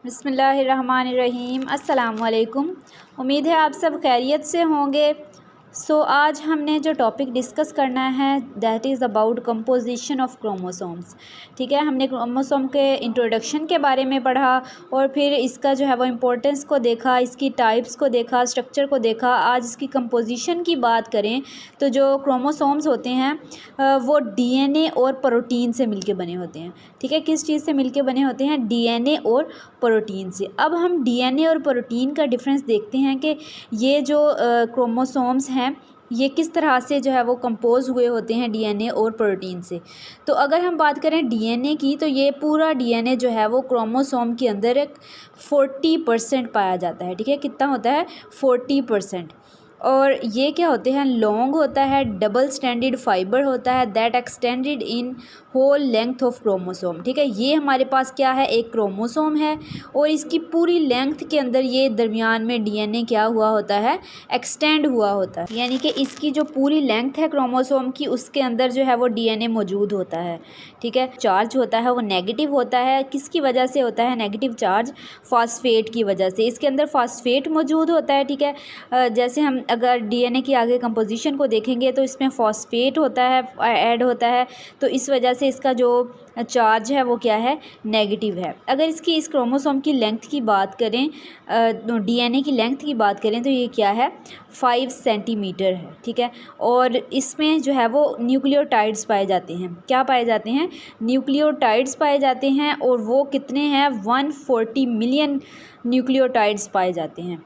बिस्मिल्लाहिर्रहमानिर्रहीम। अस्सलाम वालेकुम। उम्मीद है आप सब खैरियत से होंगे। आज हमने जो टॉपिक डिस्कस करना है that is about composition of chromosomes. ठीक है, हमने क्रोमोसोम के इंट्रोडक्शन के बारे में पढ़ा और फिर इसका जो है वो इम्पोर्टेंस को देखा, इसकी टाइप्स को देखा, स्ट्रक्चर को देखा। आज इसकी कंपोजिशन की बात करें तो जो क्रोमोसोम्स होते हैं वो डीएनए और प्रोटीन से मिलके बने होते हैं। ठीक है, किस चीज़ से मिलके बने होते हैं? डीएनए और प्रोटीन से। अब हम डीएनए और प्रोटीन का डिफरेंस देखते हैं कि ये जो क्रोमोसोम्स हैं ये किस तरह से जो है वो कंपोज हुए होते हैं डीएनए और प्रोटीन से। तो अगर हम बात करें डीएनए की तो ये पूरा डीएनए जो है वो क्रोमोसोम के अंदर एक 40% पाया जाता है। ठीक है, कितना होता है? 40%। और ये क्या होते हैं? लॉन्ग होता है, डबल स्टैंडर्ड फाइबर होता है that extended in whole length of chromosome. ठीक है, ये हमारे पास क्या है? एक क्रोमोसोम है और इसकी पूरी लेंथ के अंदर ये दरमियान में डीएनए क्या हुआ होता है? एक्सटेंड हुआ होता है। यानी कि इसकी जो पूरी लेंथ है क्रोमोसोम की उसके अंदर जो है वो डीएनए मौजूद होता है। ठीक है, चार्ज होता है वो नेगेटिव होता है। किसकी वजह से होता है नेगेटिव चार्ज? फास्फेट की वजह से। इसके अंदर फास्फेट मौजूद होता है। ठीक है, जैसे हम अगर डीएनए की आगे कंपोजिशन को देखेंगे तो इसमें फॉस्फेट होता है, ऐड होता है, तो इस वजह से इसका जो चार्ज है वो क्या है? नेगेटिव है। अगर इस क्रोमोसोम की लेंथ की बात करें, डीएनए की लेंथ की बात करें तो ये क्या है? 5 सेंटीमीटर है। ठीक है, और इसमें जो है वो न्यूक्लियोटाइड्स पाए जाते हैं। क्या पाए जाते हैं? न्यूक्लियोटाइड्स पाए जाते हैं और वो कितने हैं? 140 मिलियन न्यूक्लियोटाइड्स पाए जाते हैं।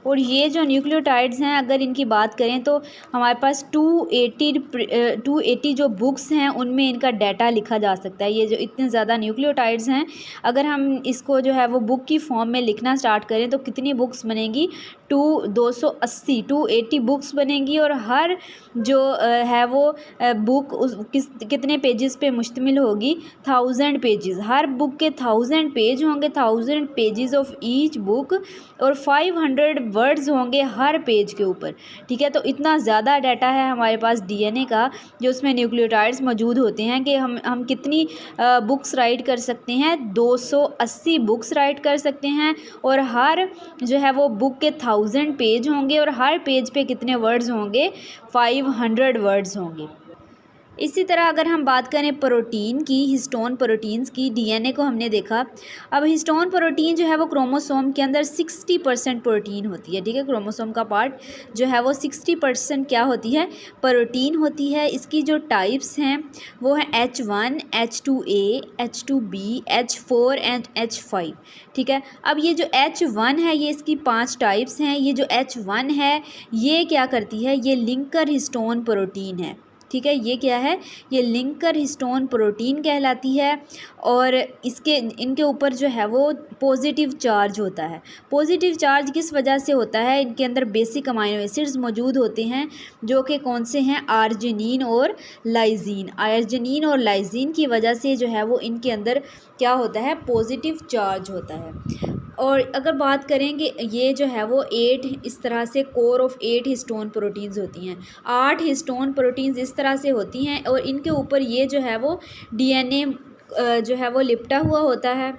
और ये जो न्यूक्लियोटाइड्स हैं अगर इनकी बात करें तो हमारे पास 280 जो बुक्स हैं उनमें इनका डाटा लिखा जा सकता है। ये जो इतने ज़्यादा न्यूक्लियोटाइड्स हैं अगर हम इसको जो है वो बुक की फॉर्म में लिखना स्टार्ट करें तो कितनी बुक्स बनेंगी? 280 बुक्स बनेंगी। और हर जो है वो बुक कितने पेजेस पे मुश्तमिल होगी? 1000 पेजेस। हर बुक के 1000 पेज होंगे, 1000 पेजेस ऑफ ईच बुक, और 500 वर्ड्स होंगे हर पेज के ऊपर। ठीक है, तो इतना ज़्यादा डाटा है हमारे पास डीएनए का जो उसमें न्यूक्लियोटाइड्स मौजूद होते हैं कि हम कितनी बुक्स राइट कर सकते हैं? 280 बुक्स राइट कर सकते हैं। और हर जो है वो बुक के 1000 पेज होंगे और हर पेज पे कितने वर्ड्स होंगे? 500 वर्ड्स होंगे। इसी तरह अगर हम बात करें प्रोटीन की, हिस्टोन प्रोटीन्स की, डीएनए को हमने देखा। अब हिस्टोन प्रोटीन जो है वो क्रोमोसोम के अंदर 60% प्रोटीन होती है। ठीक है, क्रोमोसोम का पार्ट जो है वो 60% क्या होती है? प्रोटीन होती है। इसकी जो टाइप्स हैं वो है H1, H2A, H2B, H4 and H5। ठीक है, अब ये जो H1 है ये इसकी 5 टाइप्स हैं। ये जो H1 है ये क्या करती है? ये लिंकर हिस्टोन प्रोटीन है। ठीक है, ये क्या है? ये लिंकर हिस्टोन प्रोटीन कहलाती है। और इनके ऊपर जो है वो पॉजिटिव चार्ज होता है। पॉजिटिव चार्ज किस वजह से होता है? इनके अंदर बेसिक अमाइनो एसिड्स मौजूद होते हैं जो कि कौन से हैं? आर्जिनिन और लाइजीन। आर्जिनिन और लाइजीन की वजह से जो है वो इनके अंदर क्या होता है? पॉजिटिव चार्ज होता है। और अगर बात करें कि ये जो है वो 8 इस तरह से कोर ऑफ 8 हिस्टोन प्रोटीन्स होती हैं। 8 हिस्टोन प्रोटीन्स इस तरह से होती हैं और इनके ऊपर ये जो है वो डीएनए जो है वो लिपटा हुआ होता है।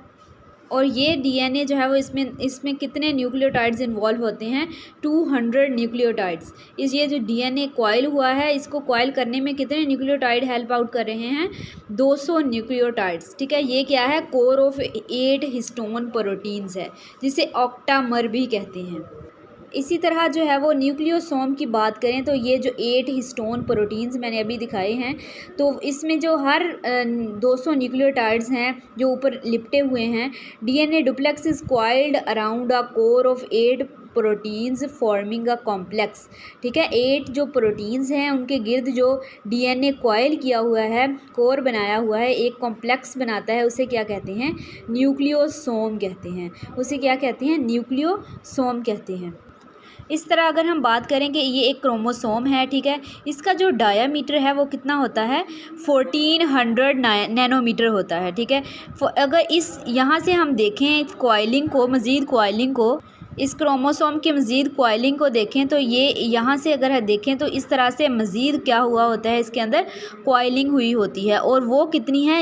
और ये डीएनए जो है वो इसमें कितने न्यूक्लियोटाइड्स इन्वॉल्व होते हैं? 200 न्यूक्लियोटाइड्स। ये जो डीएनए कॉइल हुआ है इसको कॉइल करने में कितने न्यूक्लियोटाइड हेल्प आउट कर रहे हैं? 200 न्यूक्लियोटाइड्स। ठीक है, ये क्या है? कोर ऑफ 8 हिस्टोन प्रोटीन्स है जिसे ऑक्टामर भी कहते हैं। इसी तरह जो है वो न्यूक्लियोसोम की बात करें तो ये जो 8 हिस्टोन प्रोटीन्स मैंने अभी दिखाए हैं तो इसमें जो हर 200 न्यूक्लियोटाइड्स हैं जो ऊपर लिपटे हुए हैं। DNA duplex is coiled around a core of 8 proteins forming a complex. ठीक है, 8 जो प्रोटीन्स हैं उनके गिर्द जो डीएनए कॉइल किया हुआ है, कोर बनाया हुआ है, एक कॉम्प्लेक्स बनाता है, उसे क्या कहते हैं? न्यूक्लियोसोम कहते हैं। उसे क्या कहते हैं? न्यूक्लियोसोम कहते हैं। इस तरह अगर हम बात करें कि ये एक क्रोमोसोम है। ठीक है, इसका जो डायामीटर है वो कितना होता है? 1400 नैनोमीटर होता है। ठीक है, अगर यहाँ से हम देखें कॉइलिंग को, मज़ीद कॉइलिंग को, इस क्रोमोसोम की मज़ीद कॉइलिंग को देखें तो ये यहाँ से अगर देखें तो इस तरह से मज़ीद क्या हुआ होता है, इसके अंदर कॉइलिंग हुई होती है और वो कितनी है,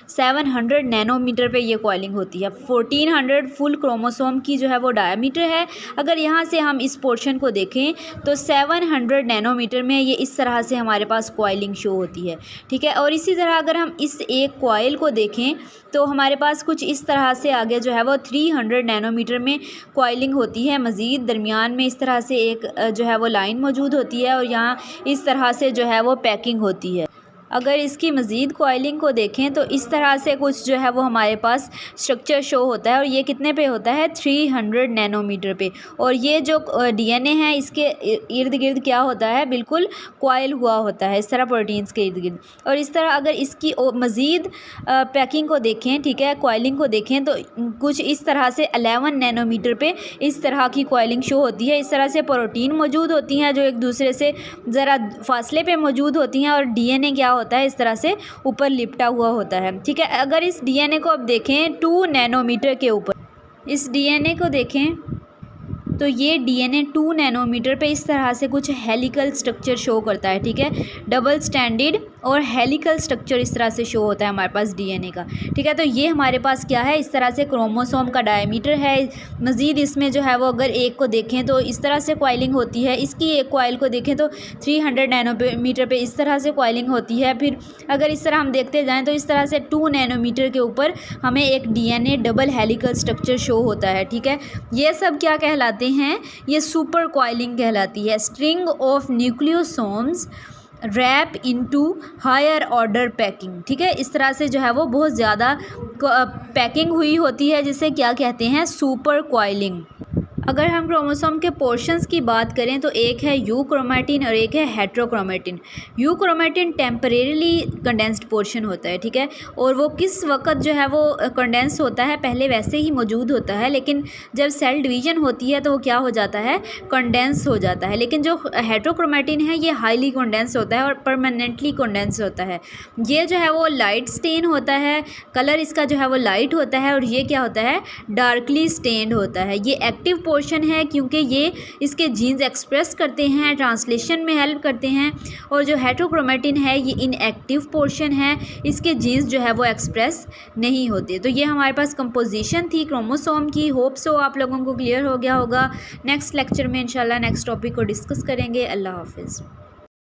700 नैनोमीटर पे ये कॉइलिंग होती है। 1400 फुल क्रोमोसोम की जो है वो डायमीटर है। अगर यहाँ से हम इस पोर्शन को देखें तो 700 नैनोमीटर में ये इस तरह से हमारे पास कॉइलिंग शो होती है, ठीक है। और इसी तरह अगर हम इस एक कॉइल को देखें तो हमारे पास कुछ इस तरह से आगे जो है वो 300 नैनोमीटर में कॉइलिंग होती है। मज़ीद दरमियान में इस तरह से एक जो है वो लाइन मौजूद होती है और यहाँ इस तरह से जो है वो पैकिंग होती है। अगर इसकी मज़ीद कॉइलिंग को देखें तो इस तरह से कुछ जो है वो हमारे पास स्ट्रक्चर शो होता है और ये कितने पे होता है, 300 नैनोमीटर पे। और ये जो डीएनए है इसके इर्द गिर्द क्या होता है, बिल्कुल कॉइल हुआ होता है इस तरह प्रोटीन्स के इर्द गिर्द। और इस तरह अगर इसकी मज़ीद पैकिंग को देखें, ठीक है, कॉइलिंग को देखें तो कुछ इस तरह से 11 नैनोमीटर पे इस तरह की कॉइलिंग शो होती है। इस तरह से प्रोटीन मौजूद होती हैं जो एक दूसरे से ज़रा फासले पे मौजूद होती हैं और डीएनए क्या होता है, इस तरह से ऊपर लिपटा हुआ होता है, ठीक है। अगर इस डीएनए को अब देखें 2 नैनोमीटर के ऊपर, इस डीएनए को देखें तो ये डीएनए 2 नैनोमीटर पे इस तरह से कुछ हेलिकल स्ट्रक्चर शो करता है, ठीक है। डबल स्टैंडर्ड और हेलिकल स्ट्रक्चर इस तरह से शो होता है हमारे पास डीएनए का, ठीक है। तो ये हमारे पास क्या है, इस तरह से क्रोमोसोम का डायमीटर है। मज़ीद इसमें जो है वो अगर एक को देखें तो इस तरह से कॉइलिंग होती है। इसकी एक कॉइल को देखें तो 300 नैनोमीटर पे इस तरह से कॉइलिंग होती है। फिर अगर इस तरह हम देखते जाएँ तो इस तरह से 2 नैनोमीटर के ऊपर हमें एक DNA double helical structure show होता है, ठीक है। ये सब क्या कहलाते हैं, ये सुपर कॉइलिंग कहलाती है। String of nucleosomes wrap into higher order packing, ठीक है। इस तरह से जो है वो बहुत ज़्यादा पैकिंग हुई होती है जिसे क्या कहते हैं, सुपर कॉइलिंग। अगर हम क्रोमोसोम के पोर्शंस की बात करें तो एक है यू क्रोमैटिन और एक है heterochromatin. You chromatin temporarily condensed portion होता है, ठीक है। और वो किस वक्त जो है वो कंडेंस होता है, पहले वैसे ही मौजूद होता है लेकिन जब सेल डिवीजन होती है तो वो क्या हो जाता है, कंडेंस हो जाता है। लेकिन जो हेट्रोक्रोमैटिन है ये हाईली कंडेंस होता है और परमानेंटली कंडेंस होता है। ये जो है वो लाइट स्टेन होता है, कलर इसका जो है वो लाइट होता है और ये क्या होता है, डार्कली स्टेन्ड होता है। ये एक्टिव पोर्शन है क्योंकि ये इसके जीन्स एक्सप्रेस करते हैं, ट्रांसलेशन में हेल्प करते हैं। और जो हेट्रोक्रोमैटिन है ये इनएक्टिव पोर्शन है, इसके जीन्स जो है वो एक्सप्रेस नहीं होते। तो ये हमारे पास कंपोजिशन थी क्रोमोसोम की। होप सो आप लोगों को क्लियर हो गया होगा। नेक्स्ट लेक्चर में इंशाल्लाह नेक्स्ट टॉपिक को डिस्कस करेंगे। अल्लाह हाफिज़।